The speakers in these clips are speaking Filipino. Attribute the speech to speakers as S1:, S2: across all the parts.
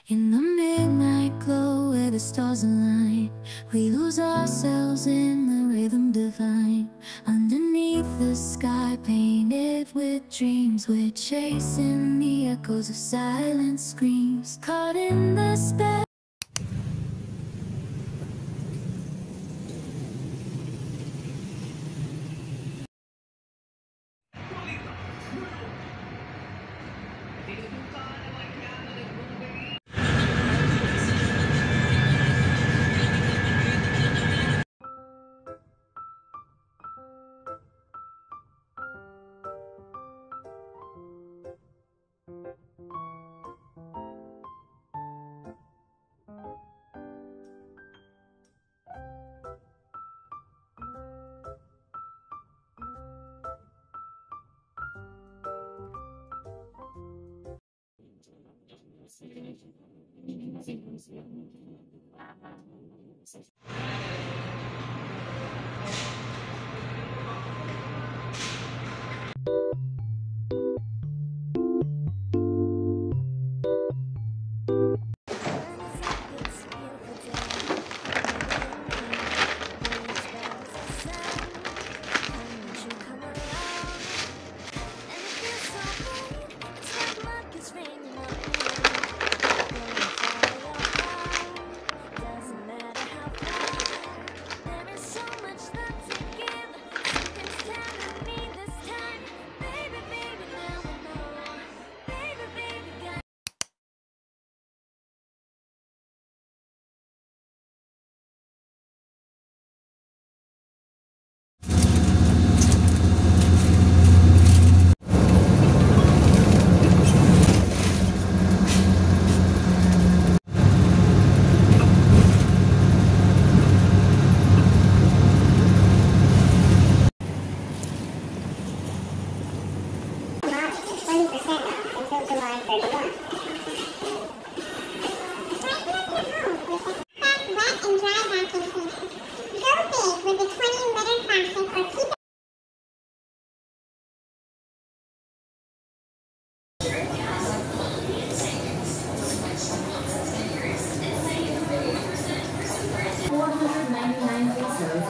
S1: In the midnight glow where the stars align, we lose ourselves in the rhythm divine. Underneath the sky painted with dreams, we're chasing the echoes of silent screams. Caught in the spell.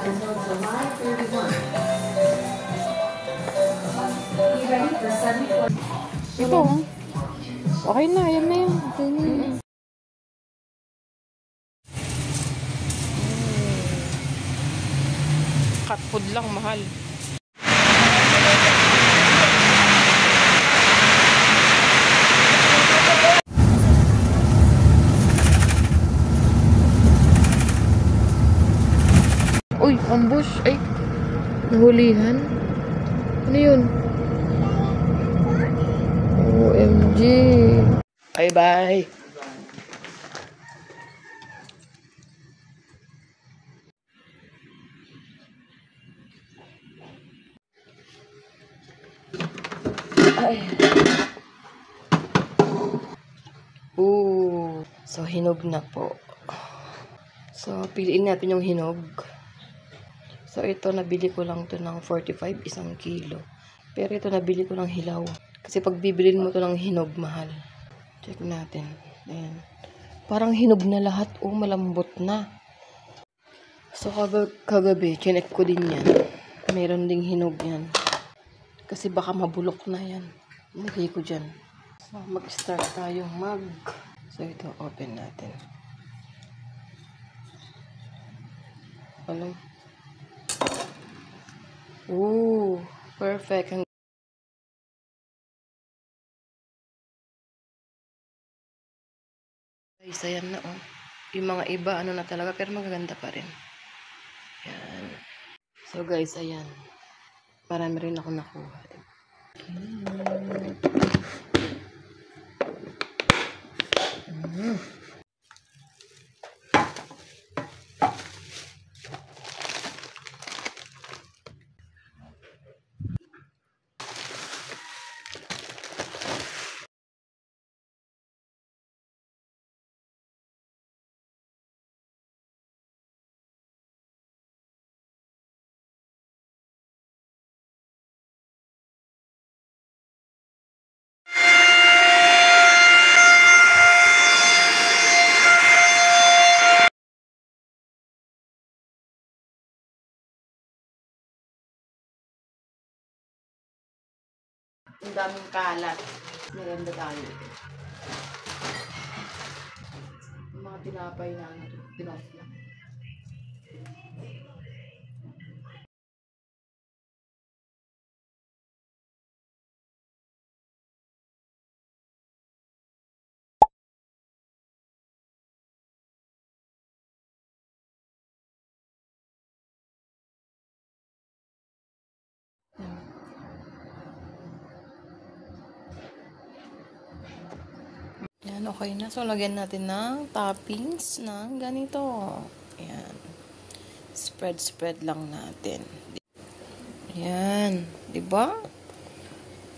S2: Until July 31. Be ready for 74.
S3: Ito, oh. Okay na, yan na yan. Okay na yan. Cat food lang, mahal. Uy, ambush. Ay, nahulihan. Ano yun? OMG. Bye-bye. Ay. So, hinog na po. So, piliin natin yung hinog. So, ito, nabili ko lang to ng 45, 1 kilo. Pero ito, nabili ko ng hilaw. Kasi pag bibilin mo to ng hinog, mahal. Check natin. Ayan. Parang hinog na lahat. Oh, malambot na. So, kagabi, chinek ko din yan. Meron ding hinog yan. Kasi baka mabulok na yan. Nilagay ko dyan. So, mag-start tayong So, ito, open natin. Alam. Ooh, perfect. Guys, ayan na, oh. Yung mga iba, ano na talaga, pero magaganda pa rin. Ayan. So, guys, ayan. Marami rin ako nakuha. Ang daming kalat. Maganda tayo. Yung mga tinapay na pinos lang. Yan, okay na. So, lagyan natin ng toppings ng ganito. Yan. Spread lang natin. Yan. Diba?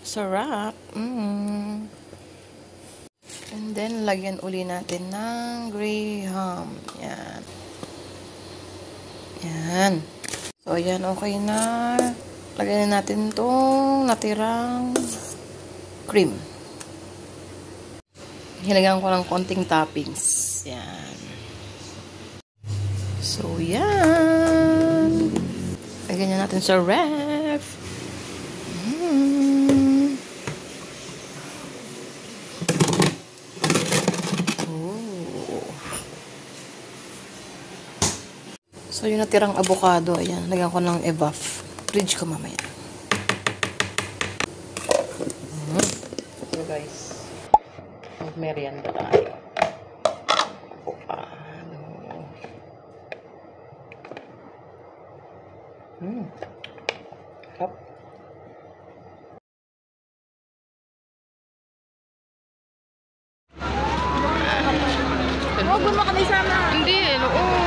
S3: Sarap. And then, lagyan uli natin ng graham. Yan. Yan. So, yan. Okay na. Lagyan natin itong natirang cream. Hilagyan ko ng konting toppings. Yan. So, yan. Lagyan natin sa ref. Oh. So, yung natirang avocado, ayan. Lagyan ko ng evap. Fridge ko mamaya. So, guys. Merienda tayo. Avocado. Sarap.
S2: Huwag mo kami sama.
S3: Hindi, noon.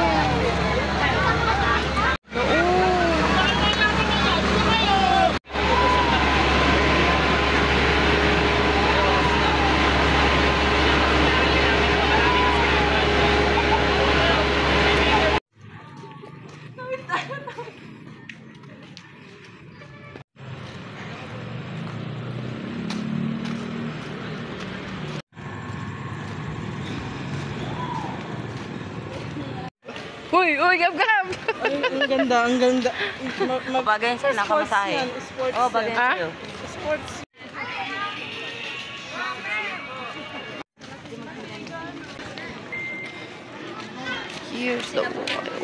S3: Uy, gab-gab!
S4: Ang ganda, ang ganda.
S2: Bagay sa'yo, nakamasahe.
S4: Sports
S2: Oo, bagay
S3: Ah?
S2: sa'yo.
S4: Sports.
S3: Here's the water.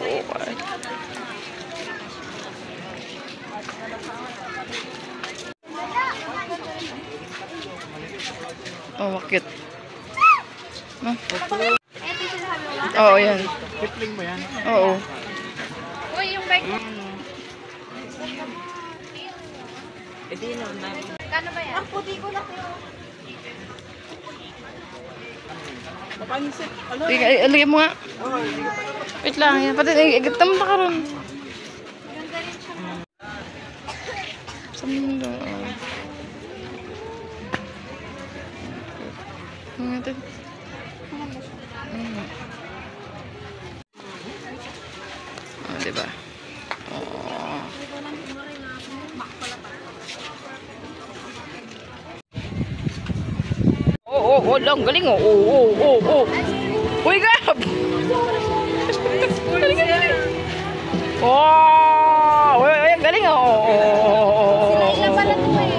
S3: Oh, cute. Oo, yan.
S4: Kipling mo yan?
S3: Oo.
S2: Uy, yung bike mo. Pwede na. Kano ba yan? Ang puti ko na kayo.
S4: Mapansit. Ano?
S3: Lagyan mo nga. Wait lang. Yan. Pati, igatama pa ka ron.
S2: Ganda rin siya.
S3: Sa mundo. Ano natin? Diba? Oh. Oh, lang galing oh. Oh. Uy, gab. Galing. Oh, uy, galing oh.
S2: Sila pala to eh.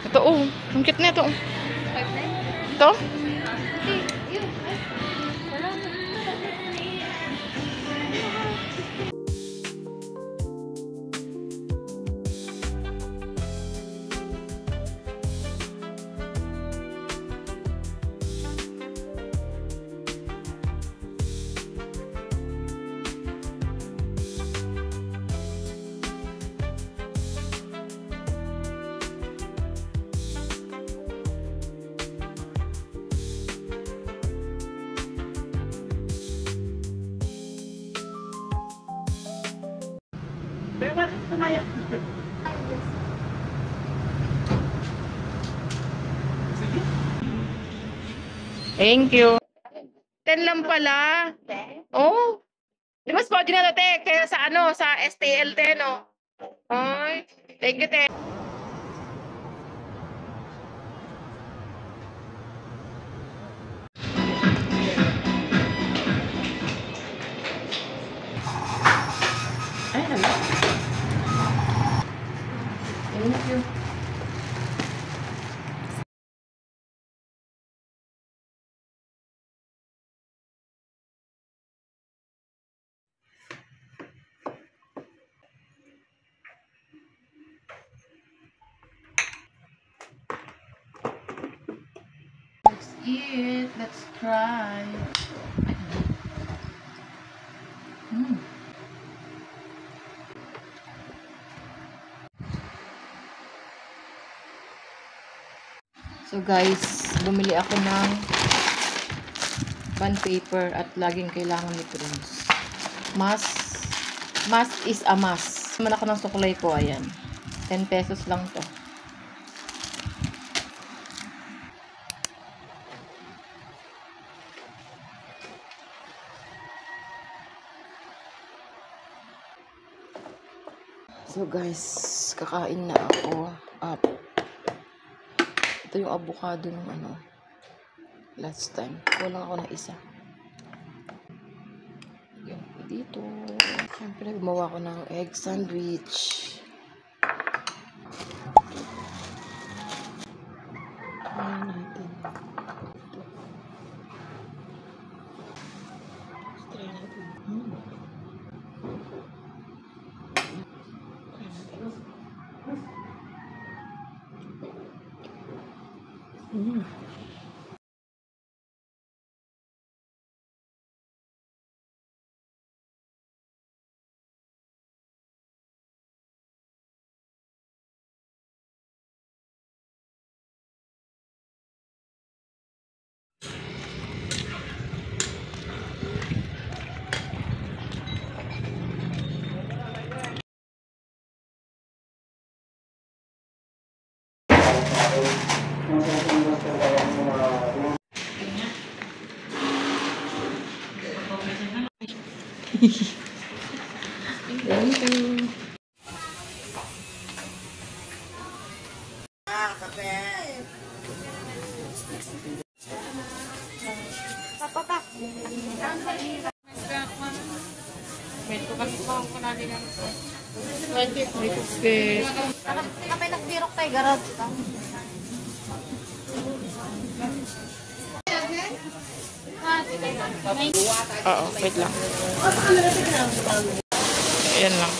S3: Ito oh, ang cute na ito. Ito? Thank you.
S5: 10 lang pala. Oh. Di ba spot din na te? Kaya sa ano, sa STL te, no? Ay, thank you te. Ay, naman. Thank you. Let's eat. Let's try. So guys, bumili ako ng bond paper at laging kailangan ni Prince. Must is a must. Naman ako ng suklay ko, ayan. 10 pesos lang to. So guys, kakain na ako. Ito yung avocado ng ano, last time. Kulang ako ng isa. Yan po dito. Siyempre, gumawa ko ng egg sandwich. Ayan natin. Ito. Let's try natin. Thank you.
S2: Kapay nagbirok tayo, garot.
S5: Oo, wait lang. Ayan lang.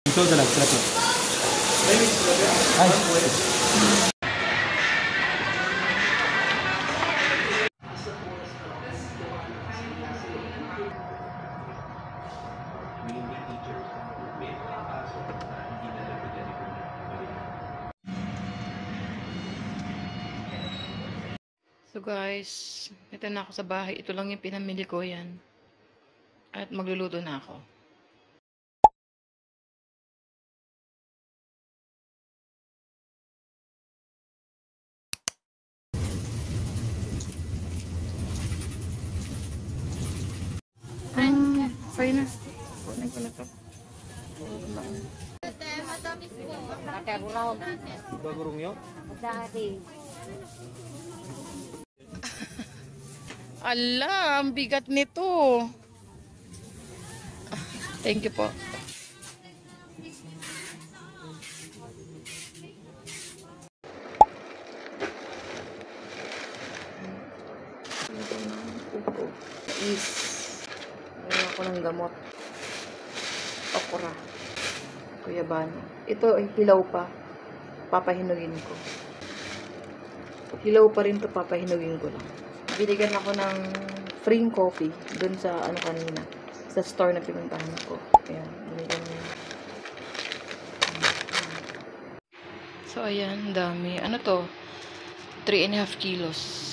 S4: Ito dalag, sarap yun. Ay.
S5: So guys, ito na ako sa bahay. Ito lang yung pinamili ko yan. At magluluto na ako. Fine na. Kunin ko na to.
S4: Bagurong yun?
S5: Ala, ang bigat nito. Thank you po.
S3: Is meron ako ng gamot. Okra. Kuyabano. Ito ay hilaw pa. Papahinugin ko. Hilaw pa rin to, papahinugin ko lang. Binigyan ako ng free coffee dun sa ano kanina. Sa store na pinuntahan ko. Ayan. Binigyan niya.
S5: So ayan, dami. Ano to? 3.5 kilos.